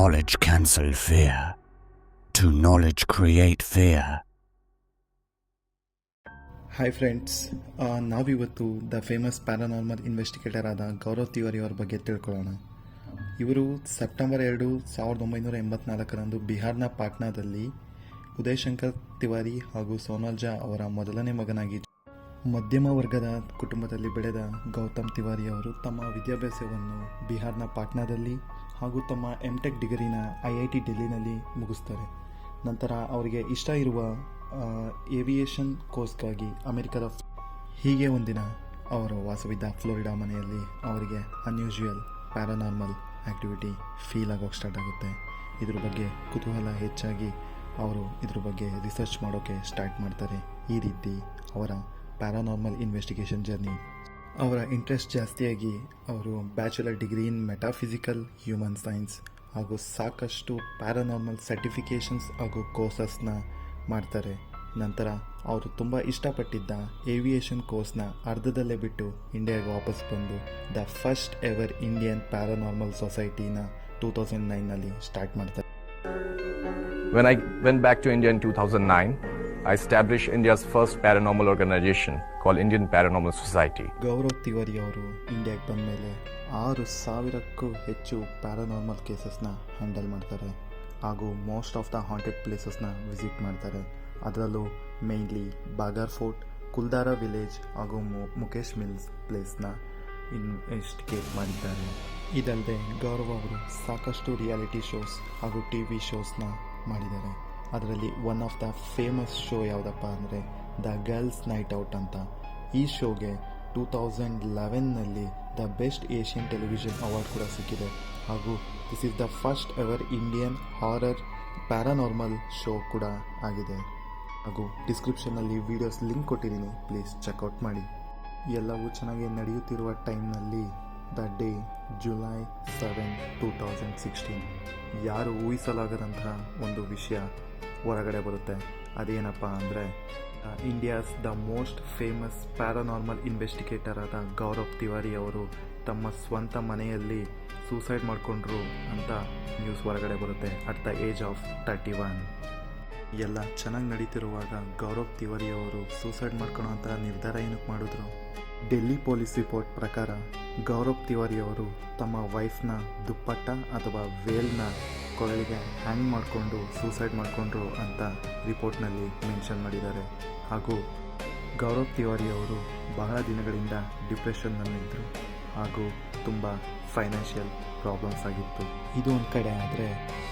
knowledge cancel fear. To knowledge create fear. Hi friends, ನಾವಿವತ್ತು the famous paranormal investigator ಆದ ಗೌರವ್ ತಿವಾರಿ ಅವರ ಬಗ್ಗೆ ತಿಳ್ಕೊಳ್ಳೋಣ. ಇವರು ಸೆಪ್ಟೆಂಬರ್ 2, 1984ರಂದು ಬಿಹಾರ್ನ ಪಾಟ್ನಾದಲ್ಲಿ ಉದಯಶಂಕರ್ ತಿವಾರಿ ಹಾಗೂ ಸೋನಾಲ್ ಜಾ ಅವರ ಮೊದಲನೇ ಮಗನಾಗಿ ಮಧ್ಯಮ ವರ್ಗದ ಕುಟುಂಬದಲ್ಲಿ ಬೆಳೆದ ಗೌತಮ್ ತಿವಾರಿ ಅವರು ತಮ್ಮ ವಿದ್ಯಾಭ್ಯಾಸವನ್ನು ಬಿಹಾರ್ನ ಪಾಟ್ನಾದಲ್ಲಿ ಹಾಗೂ ತಮ್ಮ ಎಮ್.ಟೆಕ್ ಡಿಗ್ರಿನ IIT ಡೆಲ್ಲಿನಲ್ಲಿ ಮುಗಿಸ್ತಾರೆ. ನಂತರ ಅವರಿಗೆ ಇಷ್ಟ ಇರುವ ಏವಿಯೇಷನ್ ಕೋರ್ಸ್ಗಾಗಿ ಅಮೆರಿಕದ ಹೀಗೆ ಒಂದಿನ ಅವರು ವಾಸವಿದ್ದ ಫ್ಲೋರಿಡಾ ಮನೆಯಲ್ಲಿ ಅವರಿಗೆ ಅನ್ಯೂಶುವಲ್ ಪ್ಯಾರಾನಾರ್ಮಲ್ ಆ್ಯಕ್ಟಿವಿಟಿ ಫೀಲ್ ಆಗೋಕ್ಕೆ ಸ್ಟಾರ್ಟ್ ಆಗುತ್ತೆ. ಇದ್ರ ಬಗ್ಗೆ ಕುತೂಹಲ ಹೆಚ್ಚಾಗಿ ಅವರು ಇದ್ರ ಬಗ್ಗೆ ರಿಸರ್ಚ್ ಮಾಡೋಕ್ಕೆ ಸ್ಟಾರ್ಟ್ ಮಾಡ್ತಾರೆ. ಈ ರೀತಿ ಅವರ ಪ್ಯಾರಾನಾರ್ಮಲ್ ಇನ್ವೆಸ್ಟಿಗೇಷನ್ ಜರ್ನಿ ಅವರ ಇಂಟ್ರೆಸ್ಟ್ ಜಾಸ್ತಿಯಾಗಿ ಅವರು bachelor degree in metaphysical human science ಹಾಗೂ ಸಾಕಷ್ಟು ಪ್ಯಾರಾನಾರ್ಮಲ್ ಸರ್ಟಿಫಿಕೇಷನ್ಸ್ ಹಾಗೂ ಕೋರ್ಸಸ್ನ ಮಾಡ್ತಾರೆ. ನಂತರ ಅವರು ತುಂಬ ಇಷ್ಟಪಟ್ಟಿದ್ದ ಏವಿಯೇಷನ್ ಕೋರ್ಸ್ನ ಅರ್ಧದಲ್ಲೇ ಬಿಟ್ಟು ಇಂಡಿಯಾಗೆ ವಾಪಸ್ ಬಂದು the first ever Indian paranormal ಸೊಸೈಟಿನ 2009ನಲ್ಲಿ ಸ್ಟಾರ್ಟ್ ಮಾಡ್ತಾರೆ. When I went back to India in 2009, I established India's first paranormal organization called Indian Paranormal Society. Gaurav Tiwari ಅವರು ಇಂಡಿಯಾಗೆ ಬಂದ ಮೇಲೆ 6,000ಕ್ಕೂ ಹೆಚ್ಚು ಪ್ಯಾರಾನಾರ್ಮಲ್ ಕೇಸಸ್ನ ಹ್ಯಾಂಡಲ್ ಮಾಡ್ತಾರೆ ಹಾಗೂ ಮೋಸ್ಟ್ ಆಫ್ ದ ಹಾಂಟೆಡ್ ಪ್ಲೇಸಸ್ನ ವಿಸಿಟ್ ಮಾಡ್ತಾರೆ. ಅದರಲ್ಲೂ mainly Bhangarh fort, Kuldhara village ಹಾಗೂ ಮುಕೇಶ್ ಮಿಲ್ಸ್ ಪ್ಲೇಸ್ನ ಇನ್ವೆಸ್ಟಿಗೇಟ್ ಮಾಡಿದ್ದಾರೆ. ಇದಲ್ಲದೆ ಗೌರವ್ ಅವರು ಸಾಕಷ್ಟು ರಿಯಾಲಿಟಿ ಶೋಸ್ ಹಾಗೂ TV ಶೋಸ್ನ ಮಾಡಿದ್ದಾರೆ. ಅದರಲ್ಲಿ one of the famous show ಯಾವುದಪ್ಪ ಅಂದರೆ ದ ಗರ್ಲ್ಸ್ ನೈಟ್ ಔಟ್ ಅಂತ. ಈ ಶೋಗೆ 2011ನಲ್ಲಿ the best Asian television award ಕೂಡ ಸಿಕ್ಕಿದೆ ಹಾಗೂ this is the first ever Indian horror paranormal show ಕೂಡ ಆಗಿದೆ. ಹಾಗೂ ಡಿಸ್ಕ್ರಿಪ್ಷನ್ನಲ್ಲಿ ವೀಡಿಯೋಸ್ ಲಿಂಕ್ ಕೊಟ್ಟಿದ್ದೀನಿ, ಪ್ಲೀಸ್ ಚೆಕ್ಔಟ್ ಮಾಡಿ. ಎಲ್ಲವೂ ಚೆನ್ನಾಗಿ ನಡೆಯುತ್ತಿರುವ ಟೈಮ್ನಲ್ಲಿ ದ ಡೇ ಜುಲೈ 7, 2016 ಯಾರು ಊಹಿಸಲಾಗದಂತಹ ಒಂದು ವಿಷಯ ಹೊರಗಡೆ ಬರುತ್ತೆ. ಅದೇನಪ್ಪ ಅಂದರೆ India's the most famous paranormal investigator ಆದ ಗೌರವ್ ತಿವಾರಿ ಅವರು ತಮ್ಮ ಸ್ವಂತ ಮನೆಯಲ್ಲಿ ಸೂಸೈಡ್ ಮಾಡಿಕೊಂಡ್ರು ಅಂತ ನ್ಯೂಸ್ ಹೊರಗಡೆ ಬರುತ್ತೆ ಅಟ್ ದ ಏಜ್ ಆಫ್ 31. ಎಲ್ಲ ಚೆನ್ನಾಗಿ ನಡೀತಿರುವಾಗ ಗೌರವ್ ತಿವಾರಿ ಅವರು ಸೂಸೈಡ್ ಮಾಡ್ಕೊಳ್ಳೋ ಅಂತ ನಿರ್ಧಾರ ಏನಕ್ಕೆ ಮಾಡಿದ್ರು? ಡೆಲ್ಲಿ ಪೊಲೀಸ್ ರಿಪೋರ್ಟ್ ಪ್ರಕಾರ ಗೌರವ್ ತಿವಾರಿ ಅವರು ತಮ್ಮ ವೈಫ್ನ ದುಪ್ಪಟ್ಟ ಅಥವಾ ವೇಲ್ನ ಕೊರಳಿಗೆ ಹ್ಯಾಂಗ್ ಮಾಡಿಕೊಂಡು ಸೂಸೈಡ್ ಮಾಡಿಕೊಂಡ್ರು ಅಂತ ರಿಪೋರ್ಟ್ನಲ್ಲಿ ಮೆನ್ಷನ್ ಮಾಡಿದ್ದಾರೆ. ಹಾಗೂ ಗೌರವ್ ತಿವಾರಿ ಅವರು ಬಹಳ ದಿನಗಳಿಂದ ಡಿಪ್ರೆಷನ್ನಲ್ಲಿದ್ದರು ಹಾಗೂ ತುಂಬ ಫೈನಾನ್ಷಿಯಲ್ ಪ್ರಾಬ್ಲಮ್ಸ್ ಆಗಿತ್ತು. ಇದು ಒಂದು ಕಡೆ ಆದರೆ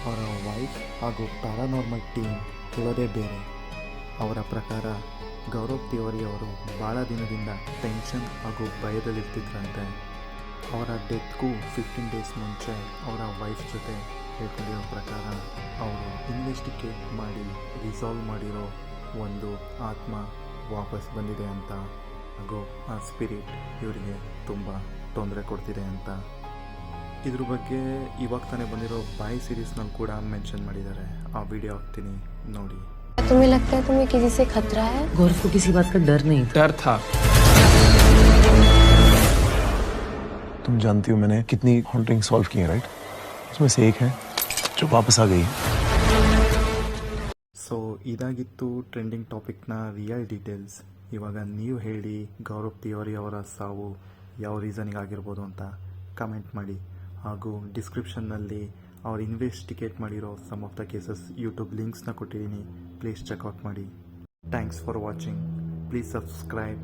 ಅವರ ವೈಫ್ ಹಾಗೂ ಪ್ಯಾರಾನಾರ್ಮಲ್ ಟೀಮ್ ಹೇಳೋದೇ ಬೇರೆ. ಅವರ ಪ್ರಕಾರ ಗೌರವ್ ತಿವಾರಿ ಅವರು ಭಾಳ ದಿನದಿಂದ ಟೆನ್ಷನ್ ಹಾಗೂ ಭಯದಲ್ಲಿರ್ತಿದ್ರಂತೆ. ಅವರ ಡೆತ್ಗೂ 15 ಡೇಸ್ ಮುಂಚೆ ಅವರ ವೈಫ್ ಜೊತೆ ಹೇಳ್ಕೊಂಡಿರೋ ಪ್ರಕಾರ ಅವರು ಇನ್ವೆಸ್ಟಿಗೇಟ್ ಮಾಡಿ ರಿಸಾಲ್ವ್ ಮಾಡಿರೋ ಒಂದು ಆತ್ಮ ವಾಪಸ್ ಬಂದಿದೆ ಅಂತ ಹಾಗೂ ಆ ಸ್ಪಿರಿಟ್ ಇವರಿಗೆ ತುಂಬ ತೊಂದರೆ ಕೊಡ್ತಿದೆ ಅಂತ. ಇದ್ರ ಬಗ್ಗೆ ಇವಾಗ ತಾನೇ ಬಂದಿರೋ ಬಾಯ್ ಸೀರೀಸ್ನಲ್ಲಿ ಕೂಡ ಮೆನ್ಷನ್ ಮಾಡಿದ್ದಾರೆ. ಆ ವಿಡಿಯೋ ಹಾಕ್ತೀನಿ ನೋಡಿ. तुम्हें लगता है तुम्हें किसी से खतरा है? गौरव को किसी बात का डर नहीं था। डर था। तुम जानती हो मैंने कितनी हॉन्टिंग सॉल्व की है, राइट? उसमें से एक है जो वापस आ गई. ಸೊ ಇದಾಗಿತ್ತು ಟ್ರೆಂಡಿಂಗ್ ಟಾಪಿಕ್ನ ರಿಯಲ್ ಡೀಟೇಲ್ಸ್. ಇವಾಗ ನೀವು ಹೇಳಿ ಗೌರವ್ ತಿವಾರಿ ಅವರ ಸಾವು ಯಾವ ರೀಸನಿಗೆ ಆಗಿರ್ಬೋದು ಅಂತ ಕಮೆಂಟ್ ಮಾಡಿ. ಹಾಗೂ ಡಿಸ್ಕ್ರಿಪ್ಷನ್ನಲ್ಲಿ ಅವ್ರು ಇನ್ವೆಸ್ಟಿಗೇಟ್ ಮಾಡಿರೋ some of the cases YouTube ಲಿಂಕ್ಸ್ನ ಕೊಟ್ಟಿದ್ದೀನಿ, ಪ್ಲೀಸ್ ಚೆಕ್ಔಟ್ ಮಾಡಿ. Thanks for watching. Please subscribe.